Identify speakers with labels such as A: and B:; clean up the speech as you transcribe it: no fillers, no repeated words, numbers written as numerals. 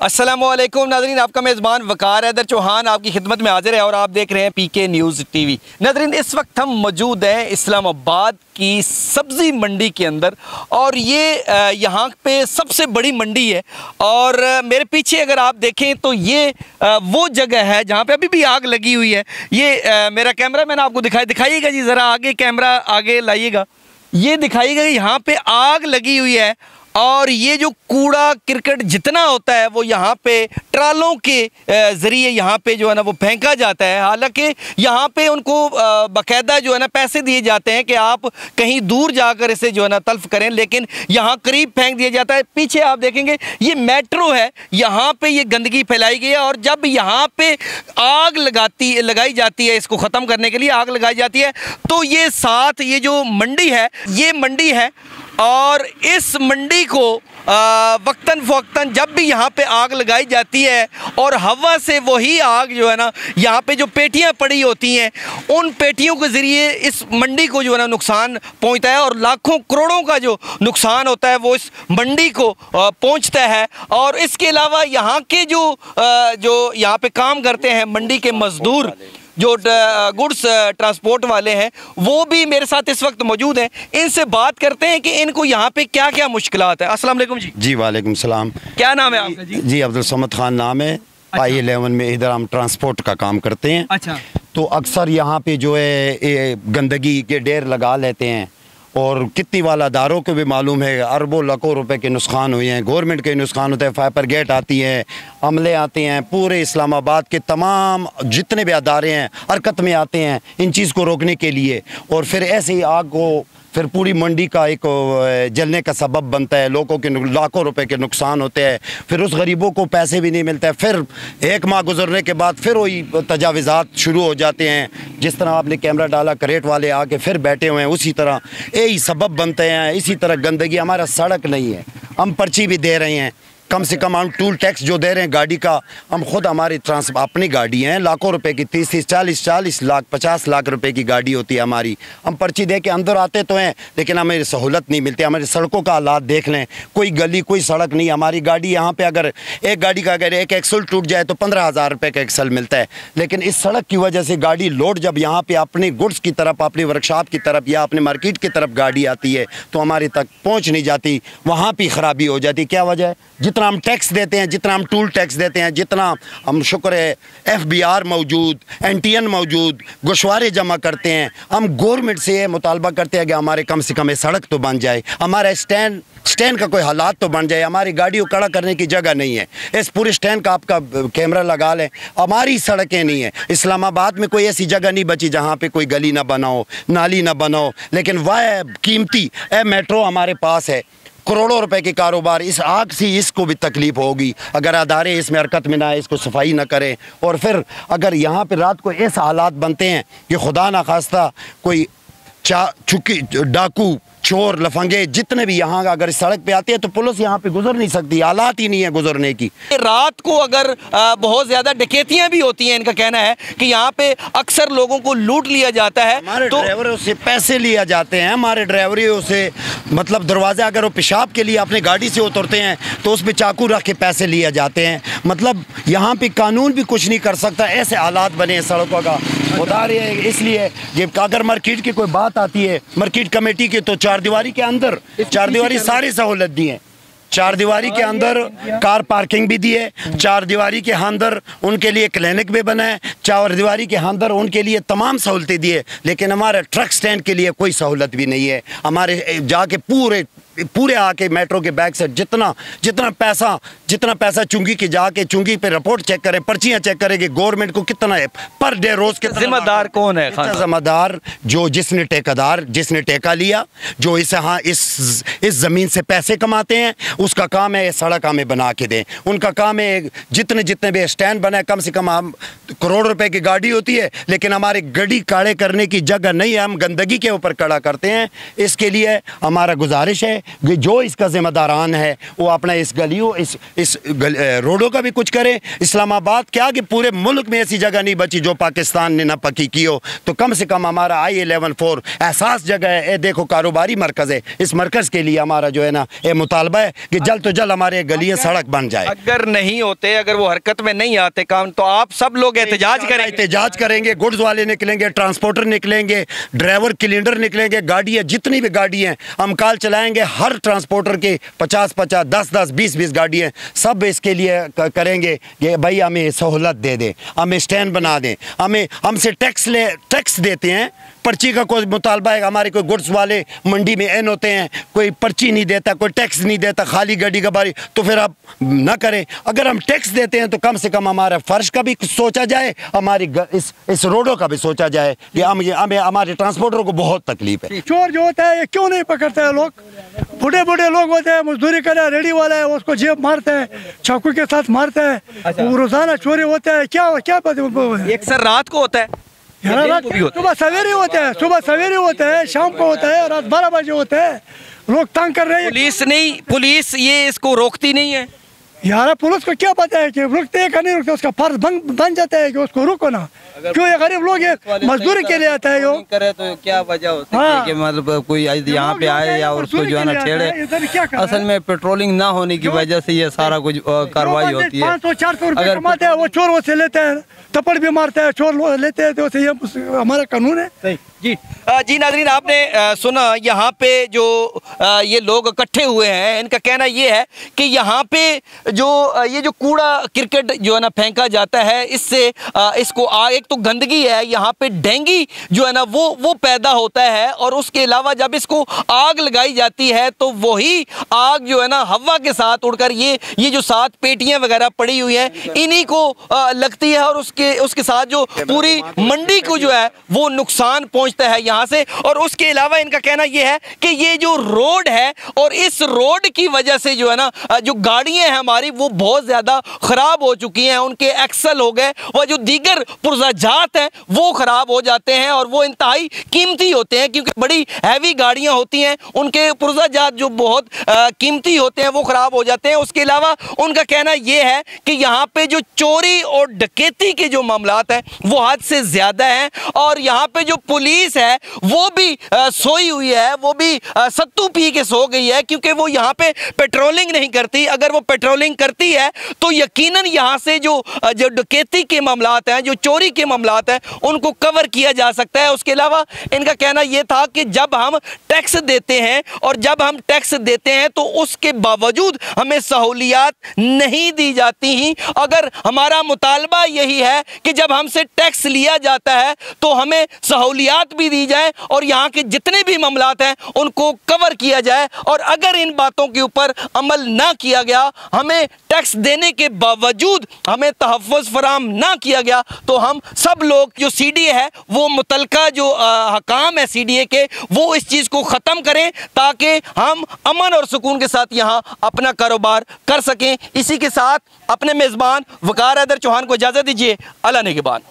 A: अस्सलामुअलैकुम नाज़रीन, आपका मेज़बान वकार हैदर चौहान आपकी खिदमत में हाजिर है और आप देख रहे हैं पीके न्यूज़ टीवी। नाज़रीन, इस वक्त हम मौजूद हैं इस्लामाबाद की सब्ज़ी मंडी के अंदर और ये यहाँ पे सबसे बड़ी मंडी है। और मेरे पीछे अगर आप देखें तो ये वो जगह है जहाँ पे अभी भी आग लगी हुई है। ये मेरा कैमरा मैन आपको दिखाइएगा जी, ज़रा आगे कैमरा आगे लाइएगा, ये दिखाइएगा यहाँ पे आग लगी हुई है। और ये जो कूड़ा क्रिकेट जितना होता है वो यहाँ पे ट्रालों के ज़रिए यहाँ पे जो है ना वो फेंका जाता है। हालांकि यहाँ पे उनको बाकायदा जो है ना पैसे दिए जाते हैं कि आप कहीं दूर जाकर इसे जो है ना तल्फ करें, लेकिन यहाँ करीब फेंक दिया जाता है। पीछे आप देखेंगे ये मेट्रो है, यहाँ पे ये गंदगी फैलाई गई है और जब यहाँ पे आग लगाई जाती है, इसको ख़त्म करने के लिए आग लगाई जाती है, तो ये साथ ये जो मंडी है ये मंडी है और इस मंडी को वक्तन फ़वक्तन जब भी यहाँ पे आग लगाई जाती है और हवा से वही आग जो है ना यहाँ पे जो पेटियाँ पड़ी होती हैं उन पेटियों के ज़रिए इस मंडी को जो है ना नुकसान पहुँचता है और लाखों करोड़ों का जो नुकसान होता है वो इस मंडी को पहुँचता है। और इसके अलावा यहाँ के जो यहाँ पे काम करते हैं मंडी के मज़दूर, जो गुड्स ट्रांसपोर्ट वाले हैं, वो भी मेरे साथ इस वक्त मौजूद हैं। इनसे बात करते हैं कि इनको यहाँ पे क्या क्या मुश्किलात है। अस्सलाम वालेकुम जी।
B: जी वालेकुम सलाम।
A: क्या नाम है आपका जी?
B: जी अब्दुल समद खान नाम है।
A: अच्छा।
B: I11 में इधर हम ट्रांसपोर्ट का काम करते हैं।
A: अच्छा।
B: तो अक्सर यहाँ पे जो है गंदगी के ढेर लगा लेते हैं और कितनी वाला दारों को भी मालूम है अरबों लाखों रुपए के नुकसान हुए हैं, गवर्नमेंट के नुकसान होते हैं, फायर ब्रिगेड आती है, अमले आते हैं, पूरे इस्लामाबाद के तमाम जितने भी अदारे हैं हरकत में आते हैं इन चीज़ को रोकने के लिए। और फिर ऐसे ही आग को फिर पूरी मंडी का एक जलने का सबब बनता है, लोगों के लाखों रुपए के नुकसान होते हैं, फिर उस गरीबों को पैसे भी नहीं मिलते हैं। फिर एक माह गुजरने के बाद फिर वही तजाविज़ात शुरू हो जाते हैं। जिस तरह आपने कैमरा डाला करेट वाले आके फिर बैठे हुए हैं, उसी तरह यही सबब बनते हैं। इसी तरह गंदगी, हमारा सड़क नहीं है, हम पर्ची भी दे रहे हैं, कम से कम हम टूल टैक्स जो दे रहे हैं गाड़ी का, हम खुद हमारी अपनी गाड़ी हैं लाखों रुपए की, 30 40 लाख 50 लाख रुपए की गाड़ी होती है हमारी। हम पर्ची दे के अंदर आते तो हैं लेकिन हमें सहूलत नहीं मिलती। हमारी सड़कों का हालात देख लें, कोई गली कोई सड़क नहीं। हमारी गाड़ी यहाँ पे अगर एक गाड़ी का अगर एक एक्सल टूट जाए तो 15,000 रुपये का एक्सल मिलता है। लेकिन इस सड़क की वजह से गाड़ी लोड जब यहाँ पर अपनी गुड्स की तरफ, अपनी वर्कशॉप की तरफ या अपने मार्केट की तरफ गाड़ी आती है तो हमारे तक पहुँच नहीं जाती, वहाँ पर ख़राबी हो जाती। क्या वजह है? जितना हम टैक्स देते हैं, जितना हम टूल टैक्स देते हैं, जितना हम शुक्र है FBR मौजूद, NTN मौजूद, गोशवारे जमा करते हैं, हम गवर्नमेंट से ये मुतालबा करते हैं कि हमारे कम से कम ये सड़क तो बन जाए, हमारा स्टैंड का कोई हालात तो बन जाए। हमारी गाड़ी को खड़ा करने की जगह नहीं है। इस पूरे स्टैंड का आपका कैमरा लगा लें, हमारी सड़कें नहीं है। इस्लामाबाद में कोई ऐसी जगह नहीं बची जहाँ पे कोई गली ना बनाओ, नाली ना बनाओ, लेकिन वह कीमती मेट्रो हमारे पास है, करोड़ों रुपए के कारोबार। इस आग से इसको भी तकलीफ होगी अगर अदारे इसमें हरकत में ना आए, इसको सफाई ना करें। और फिर अगर यहाँ पे रात को ऐसे हालात बनते हैं कि खुदा ना खास्ता कोई चुकी डाकू चोर लफंगे जितने भी यहाँ अगर सड़क पे आते हैं तो पुलिस यहाँ पे गुजर नहीं सकती, हालात ही नहीं है गुजरने की।
A: रात को अगर बहुत ज़्यादा डकैतियाँ भी होती हैं, इनका कहना है कि यहाँ पे अक्सर लोगों को लूट लिया जाता है,
B: हमारे ड्राइवरों से पैसे लिया जाते हैं। हमारे ड्राइवरों से मतलब दरवाज़ा अगर वो पेशाब के लिए अपने गाड़ी से उतरते हैं तो उस पर चाकू रख के पैसे लिए जाते हैं। मतलब यहाँ पे कानून भी कुछ नहीं कर सकता, ऐसे हालात बने हैं सड़कों का। बता रहे हैं इसलिए कि अगर मार्केट की कोई बात आती है मार्केट कमेटी की तो चार दीवारी के अंदर, चार दीवारी सारी सहूलत दी है, चार दीवारी के अंदर कार पार्किंग भी दी है, चार दीवारी के अंदर उनके लिए क्लिनिक भी बना है, चार दीवारी के अंदर उनके लिए तमाम सहूलतें दी है। लेकिन हमारे ट्रक स्टैंड के लिए कोई सहूलत भी नहीं है। हमारे जाके पूरे आके मेट्रो के बैक से जितना पैसा चुंगी के जाके चुंगी पे रिपोर्ट चेक करें, पर्चियाँ चेक करें कि गवर्नमेंट को कितना है पर डे रोज कितना।
A: जिम्मेदार कौन है?
B: जिम्मेदार जो जिसने टेका लिया, जो इस ज़मीन से पैसे कमाते हैं, उसका काम है सड़क हमें बना के दें। उनका काम है जितने भी स्टैंड बनाए, कम से कम हम करोड़ रुपए की गाड़ी होती है लेकिन हमारे गड्डी काड़े करने की जगह नहीं है, हम गंदगी के ऊपर खड़ा करते हैं। इसके लिए हमारा गुजारिश है कि जो इसका जिम्मेदारान है वो अपना इस गलियों इस रोडों का भी कुछ करे। इस्लामाबाद क्या कि पूरे मुल्क में ऐसी जगह नहीं बची जो पाकिस्तान ने ना पक्की की हो, तो कम से कम हमारा I-11-4 एहसास जगह है। ये देखो कारोबारी मरकज़ है, इस मरकज़ के लिए हमारा जो है ना ये मुतालबा है कि जल्द तो जल्द हमारे गलियाँ सड़क बन जाए।
A: अगर नहीं होते, अगर वो हरकत में नहीं आते काम, तो आप सब लोग एहतजाज करेंगे?
B: एहतजाज करेंगे, गुड्स वाले निकलेंगे, ट्रांसपोर्टर निकलेंगे, ड्राइवर क्लीनर निकलेंगे, गाड़ियाँ जितनी भी गाड़ी हैं हम कॉल चलाएंगे। हर ट्रांसपोर्टर के 50-50, 10-10, 20-20 गाड़ियाँ सब इसके लिए करेंगे कि भाई हमें सहूलत दे दें, हमें स्टैंड बना दें, हमसे टैक्स देते हैं, पर्ची का कोई मुतालबा है। हमारे कोई गुड्स वाले मंडी में एन होते हैं, कोई पर्ची नहीं देता, कोई टैक्स नहीं देता, खाली गाड़ी का बारी, तो फिर आप ना करें। अगर हम टैक्स देते हैं तो कम से कम हमारा फर्श का भी सोचा जाए, हमारी इस रोडों का भी सोचा जाए कि हमें हमारे ट्रांसपोर्टरों को बहुत तकलीफ है।
C: चोर जो होता है ये क्यों नहीं पकड़ते हैं लोग? बूढ़े बूढ़े लोग होते हैं, मजदूरी करे, रेडी वाला है, उसको जेब मारते हैं, चाकू के साथ मारते हैं। अच्छा। रोजाना चोरी होता है, क्या
A: एक सर रात को होता है,
C: सुबह सवेरे होता है, सुबह सवेरे होता है, शाम को होता है, रात 12 बजे होता है। लोग तंग कर रहे हैं।
A: पुलिस ये इसको रोकती नहीं है
C: यार। पुलिस को क्या पता है कि रुकते हैं कि नहीं रुकते, उसका फर्ज बन जाता है कि उसको रुको ना। क्यों ये गरीब लोग मजदूरी के लिए आता है, यो
D: करे तो क्या वजह हो सकती है कि मतलब कोई यहाँ पे आए या उसको जो है ना छेड़े। असल में पेट्रोलिंग ना होने की वजह से ये सारा कुछ कार्रवाई होती है।
C: 500-400 रुपए कमाते हैं वो, चोर से लेते हैं, थप्पड़ भी मारते हैं, चोर लेते हैं, तो ये हमारा कानून है।
A: जी नाज़रीन, आपने सुना यहाँ पे जो ये लोग इकट्ठे हुए हैं, इनका कहना ये है कि यहाँ पे ये जो कूड़ा क्रिकेट जो है ना फेंका जाता है, इससे इसको एक तो गंदगी है, यहाँ पे डेंगू जो है ना वो पैदा होता है, और उसके अलावा जब इसको आग लगाई जाती है तो वही आग जो है ना हवा के साथ उड़कर ये जो 7 पेटियां वगैरह पड़ी हुई हैं इन्हीं को लगती है, और उसके साथ जो पूरी मंडी को जो है वो नुकसान पहुंचता है यहाँ से। और उसके अलावा इनका कहना यह है कि ये जो रोड है, और इस रोड की वजह से जो है ना जो गाड़ियां हैं हमारी वो बहुत ज़्यादा ख़राब हो चुकी हैं, उनके एक्सल हो गए, वह जो दीगर पुर्जाजात हैं वो ख़राब हो जाते हैं, और वो इंतहाई कीमती होते हैं क्योंकि बड़ी हैवी गाड़ियाँ होती हैं, उनके पुर्जाजात जो बहुत कीमती होते हैं वो ख़राब हो जाते हैं। उसके अलावा उनका कहना यह है कि यहाँ पे जो चोरी और डकैती के जो मामलात हैं वो हद से ज़्यादा हैं, और यहाँ पे जो पुलिस है वो भी सोई हुई है, वो भी सत्तू पी के सो गई है, क्योंकि वो यहाँ पे पेट्रोलिंग नहीं करती। अगर वो पेट्रोलिंग करती है तो यकीनन यहाँ से जो डकैती के मामलात हैं, जो चोरी के मामलात हैं, उनको कवर किया जा सकता है। उसके अलावा इनका कहना यह था कि जब हम टैक्स देते हैं, और जब हम टैक्स देते हैं तो उसके बावजूद हमें सहूलियात नहीं दी जाती ही। अगर हमारा मुतालबा यही है कि जब हमसे टैक्स लिया जाता है तो हमें सहूलियात भी दी जाए, और यहाँ के जितने भी मामलात हैं उनको कवर किया जाए। और अगर इन बातों के ऊपर अमल ना किया गया, हमें टैक्स देने के बावजूद हमें तहफ़्फ़ुज़ फराहम ना किया गया, तो हम सब लोग जो CDA है वो मुतलका जो हकाम है CDA के, वो इस चीज़ को ख़त्म करें ताकि हम अमन और सुकून के साथ यहाँ अपना कारोबार कर सकें। इसी के साथ अपने मेज़बान वक़ार हैदर चौहान को इजाज़त दीजिए। अल्लाह निगहबान।